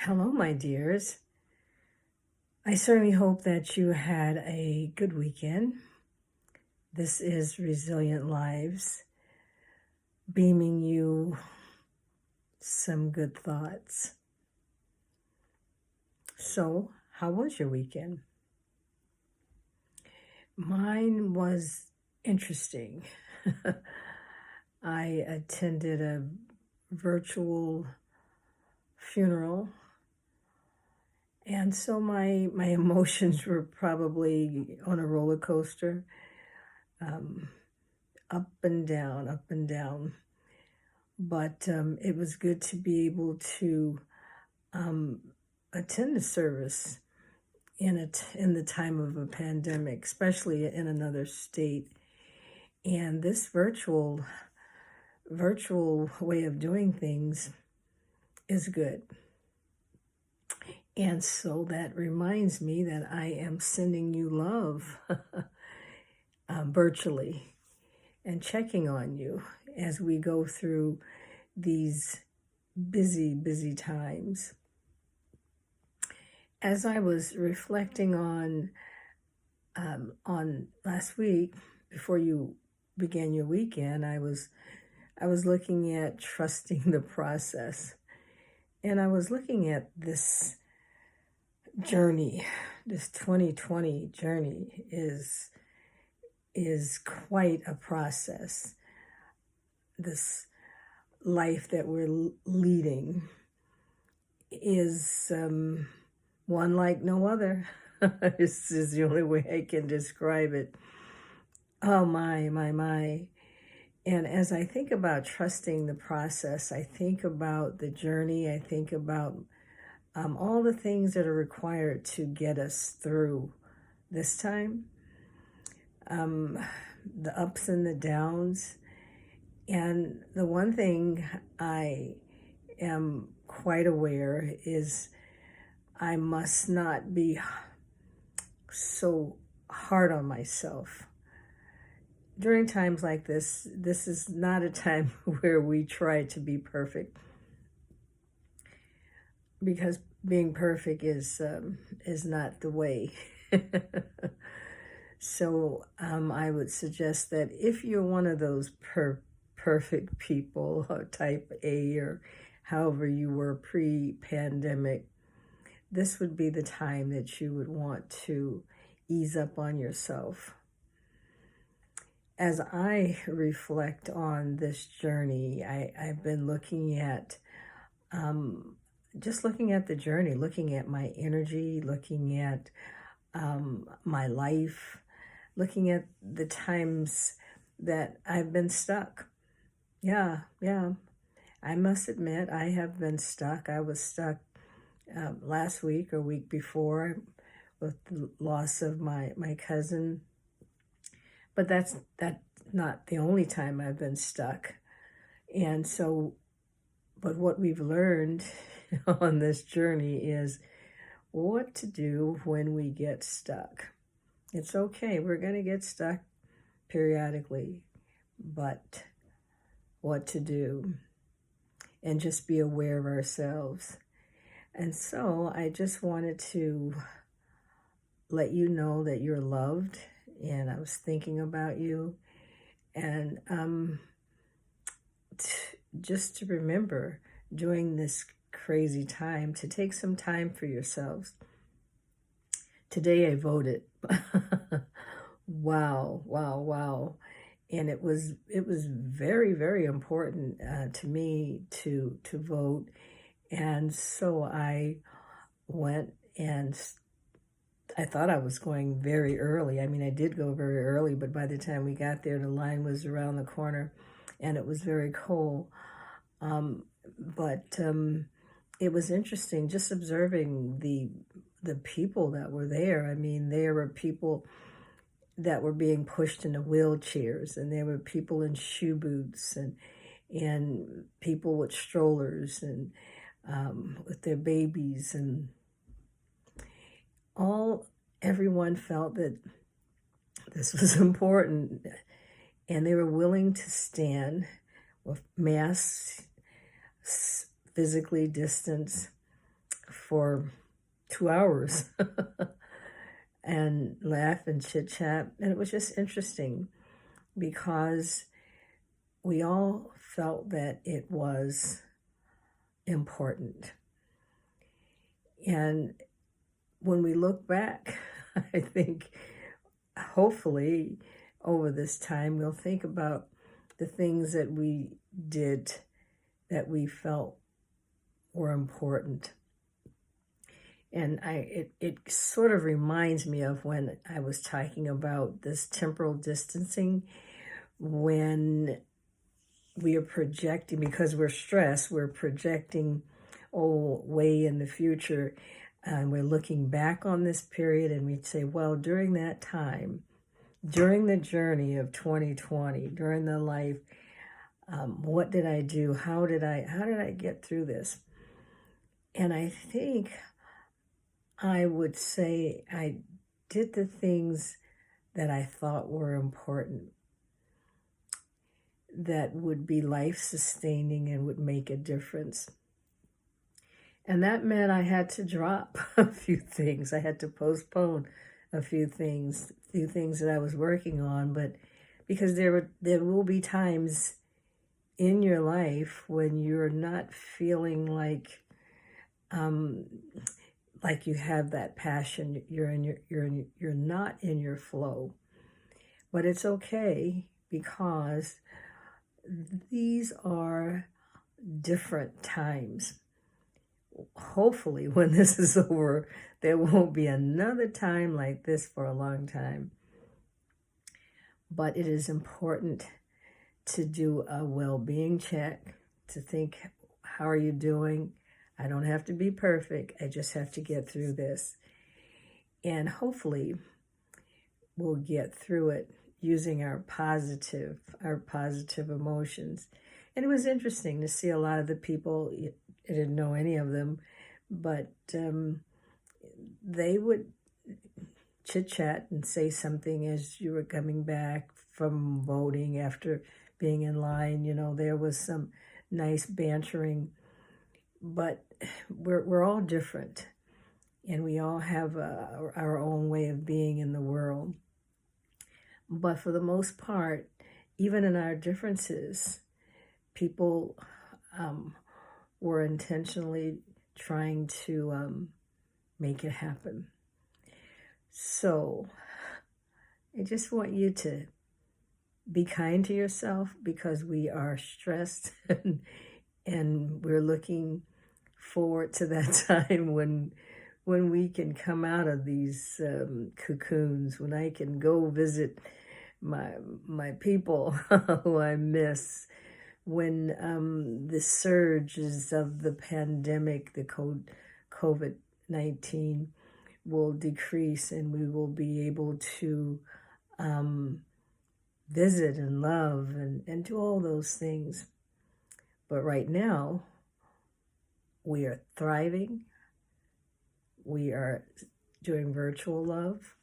Hello, my dears. I certainly hope that you had a good weekend. This is Resilient Lives, beaming you some good thoughts. So, how was your weekend? Mine was interesting. I attended a virtual funeral, and so my emotions were probably on a roller coaster, um, up and down, up and down. But it was good to be able to um, attend the service in the time of a pandemic, especially in another state. And this virtual way of doing things is good. And so that reminds me that I am sending you love virtually and checking on you as we go through these busy times. As I was reflecting on last week, before you began your weekend, I was looking at trusting the process, and I was looking at this journey. This 2020 journey is quite a process. This life that we're leading is one like no other. This is the only way I can describe it. Oh my. And as I think about trusting the process, I think about the journey, I think about all the things that are required to get us through this time, the ups and the downs. And the one thing I am quite aware is I must not be so hard on myself. During times like this is not a time where we try to be perfect, because being perfect is not the way. So I would suggest that if you're one of those perfect people, type A, or however you were pre-pandemic, this would be the time that you would want to ease up on yourself. As I reflect on this journey, I've been looking at just looking at the journey, looking at my energy, looking at my life, looking at the times that I've been stuck. Yeah. I must admit, I have been stuck. I was stuck last week or week before with the loss of my cousin. But that's not the only time I've been stuck. And so, but what we've learned on this journey is what to do when we get stuck. It's okay. We're going to get stuck periodically, but what to do, and just be aware of ourselves. And so I just wanted to let you know that you're loved, and I was thinking about you, and just to remember during this crazy time to take some time for yourselves. Today I voted. Wow. And it was very important to me to vote. And so I went, and I thought I was going very early. I mean, I did go very early, but by the time we got there, the line was around the corner, and it was very cold. But it was interesting just observing the people that were there. I mean, there were people that were being pushed into wheelchairs, and there were people in shoe boots, and people with strollers, and with their babies, and everyone felt that this was important, and they were willing to stand with masks, physically distanced, for 2 hours and laugh and chit chat. And it was just interesting because we all felt that it was important. And when we look back, I think hopefully over this time, we'll think about the things that we did that we felt were important. And it sort of reminds me of when I was talking about this temporal distancing, when we are projecting, because we're stressed, we're projecting, way in the future. And we're looking back on this period and we'd say, well, during that time, during the journey of 2020, during the life, what did I do? How did I get through this? And I think I would say I did the things that I thought were important, that would be life-sustaining and would make a difference. And that meant I had to drop a few things. I had to postpone a few things that I was working on, but because there will be times in your life when you're not feeling like you have that passion. You're not in your flow, but it's okay because these are different times. Hopefully, when this is over, there won't be another time like this for a long time. But it is important to do a well-being check, to think, how are you doing? I don't have to be perfect. I just have to get through this. And hopefully, we'll get through it using our positive emotions. And it was interesting to see a lot of the people, I didn't know any of them, but they would chit-chat and say something as you were coming back from voting after being in line. There was some nice bantering, but we're all different, and we all have our own way of being in the world. But for the most part, even in our differences, people were intentionally trying to make it happen. So I just want you to be kind to yourself, because we are stressed and we're looking forward to that time when we can come out of these cocoons, when I can go visit my people who I miss, when the surges of the pandemic, the COVID-19, will decrease and we will be able to visit and love and do all those things. But right now, we are thriving. We are doing virtual love.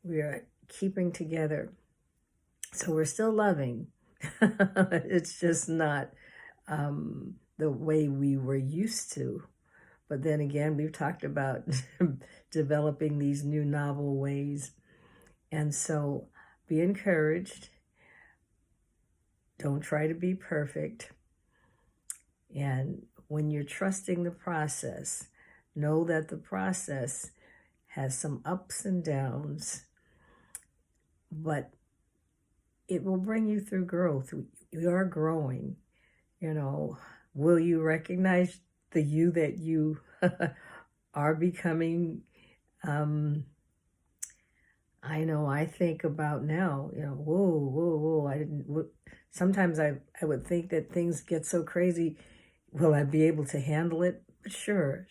We are keeping together. So we're still loving. It's just not the way we were used to. But then again, we've talked about developing these new novel ways. And so be encouraged. Don't try to be perfect. And when you're trusting the process, know that the process has some ups and downs, but it will bring you through growth. You are growing. Will you recognize the you that you are becoming? I know I think about now, whoa. Sometimes I would think that things get so crazy. Will I be able to handle it? Sure.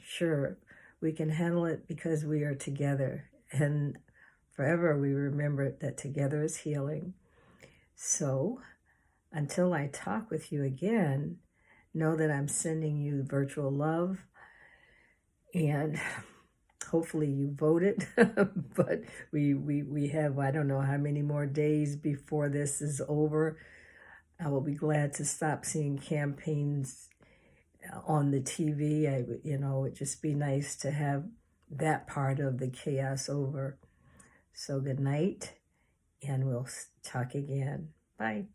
We can handle it because we are together. And forever we remember that together is healing. So until I talk with you again, know that I'm sending you virtual love, and hopefully you voted, but we have, I don't know how many more days before this is over. I will be glad to stop seeing campaigns on the TV. It would just be nice to have that part of the chaos over. So good night, and we'll talk again. Bye.